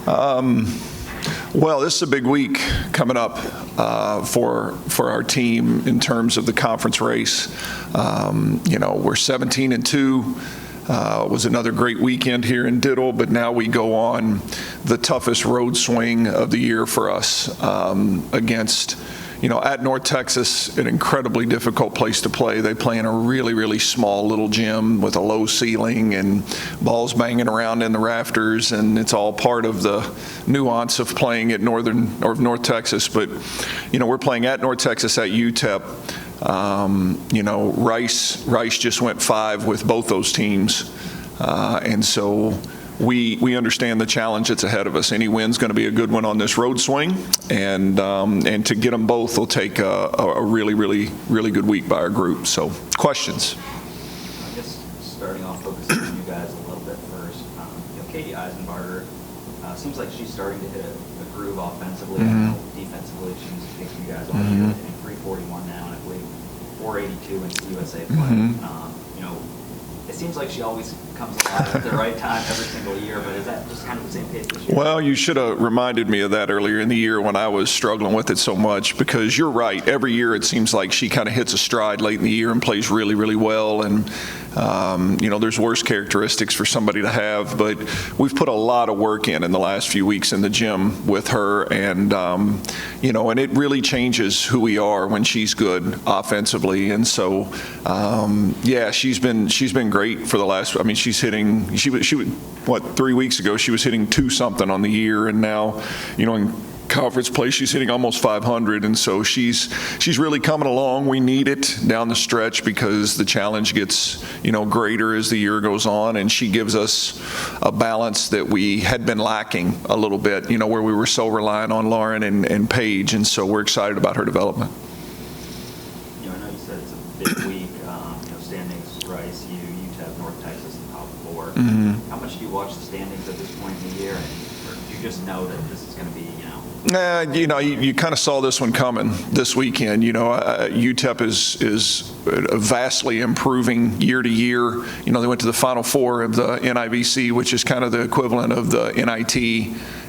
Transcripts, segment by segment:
Well, this is a big week coming up for our team in terms of the conference race. We're 17-2. Was another great weekend here in Diddle, but now we go on the toughest road swing of the year for us against, at North Texas, an incredibly difficult place to play. They play in a really, really small little gym with a low ceiling and balls banging around in the rafters, and it's all part of the nuance of playing at North Texas. But, we're playing at North Texas at UTEP. Rice just went 5 with both those teams, and so we understand the challenge that's ahead of us. Any win's going to be a good one on this road swing, and to get them both will take a really, really, really good week by our group. So, questions? I guess starting off focusing on you guys a little bit first. Katie Eisenbarger seems like she's starting to hit a groove offensively. Mm-hmm. Defensively, she's taking you guys all year, hitting 341 now, and I believe 482 in CUSA play. Mm-hmm. It seems like she always comes alive at the right time every single year, but is that just kind of the same pace this year? Well, you should have reminded me of that earlier in the year when I was struggling with it so much, because you're right. Every year it seems like she kind of hits a stride late in the year and plays really, really well. And, there's worse characteristics for somebody to have, but we've put a lot of work in the last few weeks in the gym with her. And, and it really changes who we are when she's good offensively. And so, she's been great for the last, she's hitting, she was 3 weeks ago, she was hitting 2-something on the year. And now, in conference play, she's hitting almost 500, and so she's really coming along. We need it down the stretch because the challenge gets greater as the year goes on, and she gives us a balance that we had been lacking a little bit, where we were so reliant on Lauren and Paige, and so we're excited about her development. I know you said it's a big week. Standings: Rice, UTEP, North Texas, and top 4. Mm-hmm. How much do you watch the standings at this point in the year, or do you just know that this is going to be you kind of saw this one coming this weekend. UTEP is vastly improving year to year. They went to the Final Four of the NIVC, which is kind of the equivalent of the NIT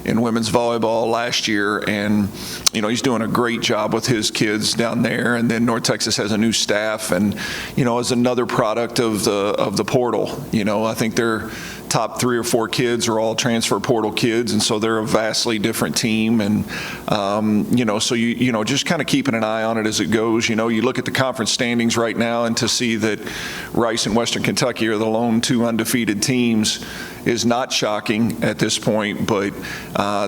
in women's volleyball last year. And, he's doing a great job with his kids down there. And then North Texas has a new staff and, is another product of the portal. I think they're top 3 or 4 kids are all transfer portal kids, and so they're a vastly different team. And so just kind of keeping an eye on it as it goes. You look at the conference standings right now, and to see that Rice and Western Kentucky are the lone 2 undefeated teams is not shocking at this point. But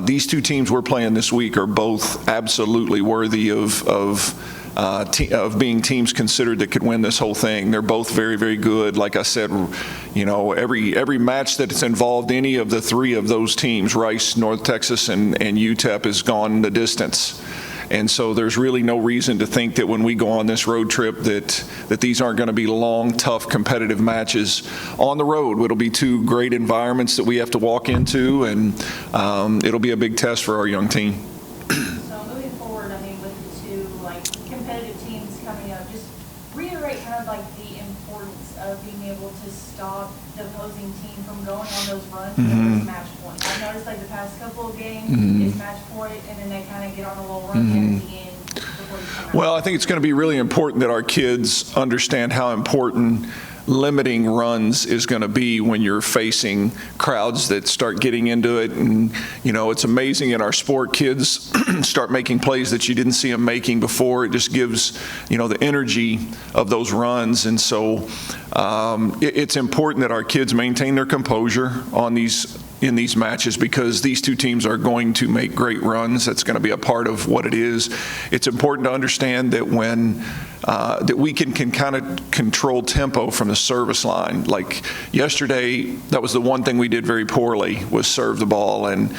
these 2 teams we're playing this week are both absolutely worthy of being teams considered that could win this whole thing. They're both very, very good. Like I said, every match that's involved any of the 3 of those teams, Rice, North Texas, and UTEP, has gone the distance. And so there's really no reason to think that when we go on this road trip that these aren't going to be long, tough, competitive matches on the road. It'll be 2 great environments that we have to walk into, and it'll be a big test for our young team. Of being able to stop the opposing team from going on those runs Mm-hmm. with match point. I've noticed the past couple of games, Mm-hmm. it's match point, and then they kind of get on a little run there at the end before you come out. Well, I think it's going to be really important that our kids understand how important limiting runs is going to be when you're facing crowds that start getting into it. And, it's amazing in our sport, kids start making plays that you didn't see them making before. It just gives, the energy of those runs. And so it's important that our kids maintain their composure in these matches, because these 2 teams are going to make great runs. That's going to be a part of what it is. It's important to understand that that we can kind of control tempo from the service line. Like yesterday, that was the one thing we did very poorly, was serve the ball. And,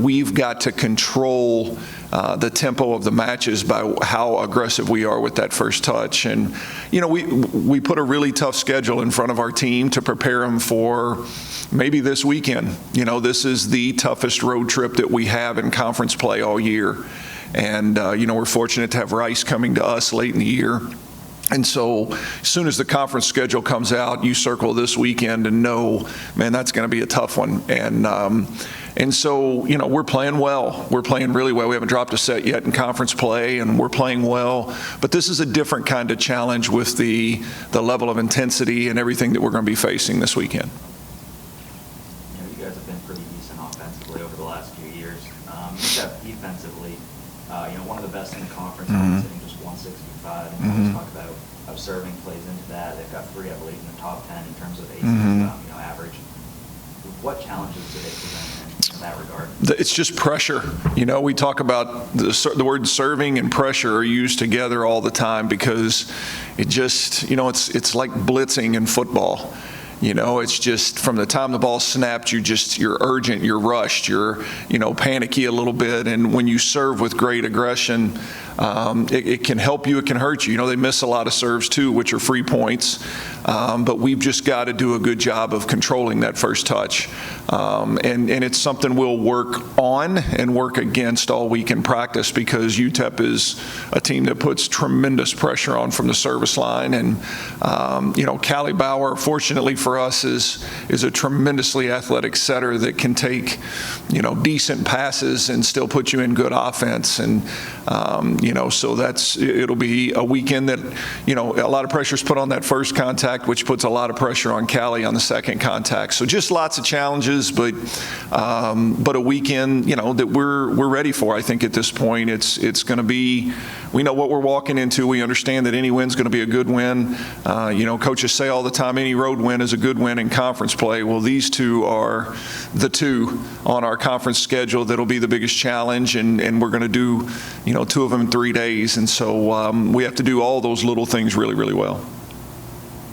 we've got to control the tempo of the matches by how aggressive we are with that first touch. And, we put a really tough schedule in front of our team to prepare them for maybe this weekend. This is the toughest road trip that we have in conference play all year. And, we're fortunate to have Rice coming to us late in the year. And so as soon as the conference schedule comes out, you circle this weekend and know, man, that's going to be a tough one. And And so, you know, we're playing well. We're playing really well. We haven't dropped a set yet in conference play, and we're playing well. But this is a different kind of challenge with the level of intensity and everything that we're going to be facing this weekend. You know, you guys have been pretty decent offensively over the last few years. Except defensively, you know, one of the best in the conference, sitting just 165. And you always talk about how serving plays into that. They've got 3, I believe, in the top 10 in terms of aces, you know, average. What challenges do they present in that regard? It's just pressure. You know, we talk about the word serving and pressure are used together all the time because it just, you know, it's like blitzing in football. You know, it's just from the time the ball snapped, you're urgent, you're rushed, you're, you know, panicky a little bit. And when you serve with great aggression, it can help you, it can hurt you. You know, they miss a lot of serves too, which are free points. But we've just got to do a good job of controlling that first touch. And it's something we'll work on and work against all week in practice because UTEP is a team that puts tremendous pressure on from the service line. And, you know, Callie Bauer, fortunately for us, is a tremendously athletic setter that can take, you know, decent passes and still put you in good offense. And, you know, so it'll be a weekend that, you know, a lot of pressure is put on that first contact, which puts a lot of pressure on Callie on the second contact. So just lots of challenges, but a weekend, you know, that we're ready for. I think at this point, it's going to be. We know what we're walking into. We understand that any win's going to be a good win. You know, coaches say all the time, any road win is a good win in conference play. Well, these two are the two on our conference schedule that'll be the biggest challenge, and we're going to do, you know, 2 of them in 3 days. And so we have to do all those little things really, really well.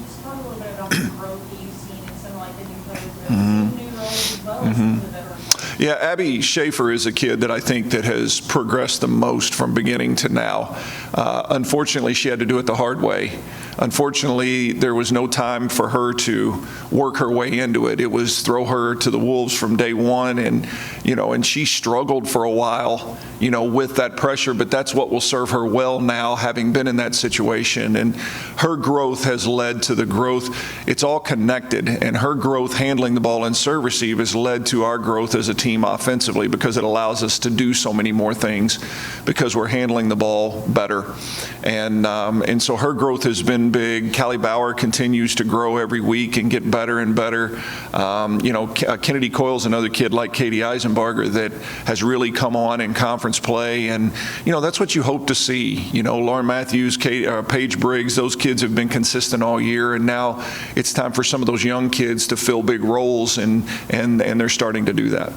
Just talk a little bit about the growth that you've seen in some like the new players, new roles as well as some of the veterans. Yeah, Abby Schaefer is a kid that I think that has progressed the most from beginning to now. Unfortunately, she had to do it the hard way. Unfortunately, there was no time for her to work her way into it. It was throw her to the wolves from day one, and you know, and she struggled for a while, you know, with that pressure. But that's what will serve her well now, having been in that situation. And her growth has led to the growth. It's all connected, and her growth handling the ball and serve receive has led to our growth as a team offensively because it allows us to do so many more things because we're handling the ball better. And so her growth has been big. Callie Bauer continues to grow every week and get better and better. You know, Kennedy Coyle's another kid like Katie Eisenbarger that has really come on in conference play. And, you know, that's what you hope to see. You know, Lauren Matthews, Paige Briggs, those kids have been consistent all year. And now it's time for some of those young kids to fill big roles, and they're starting to do that.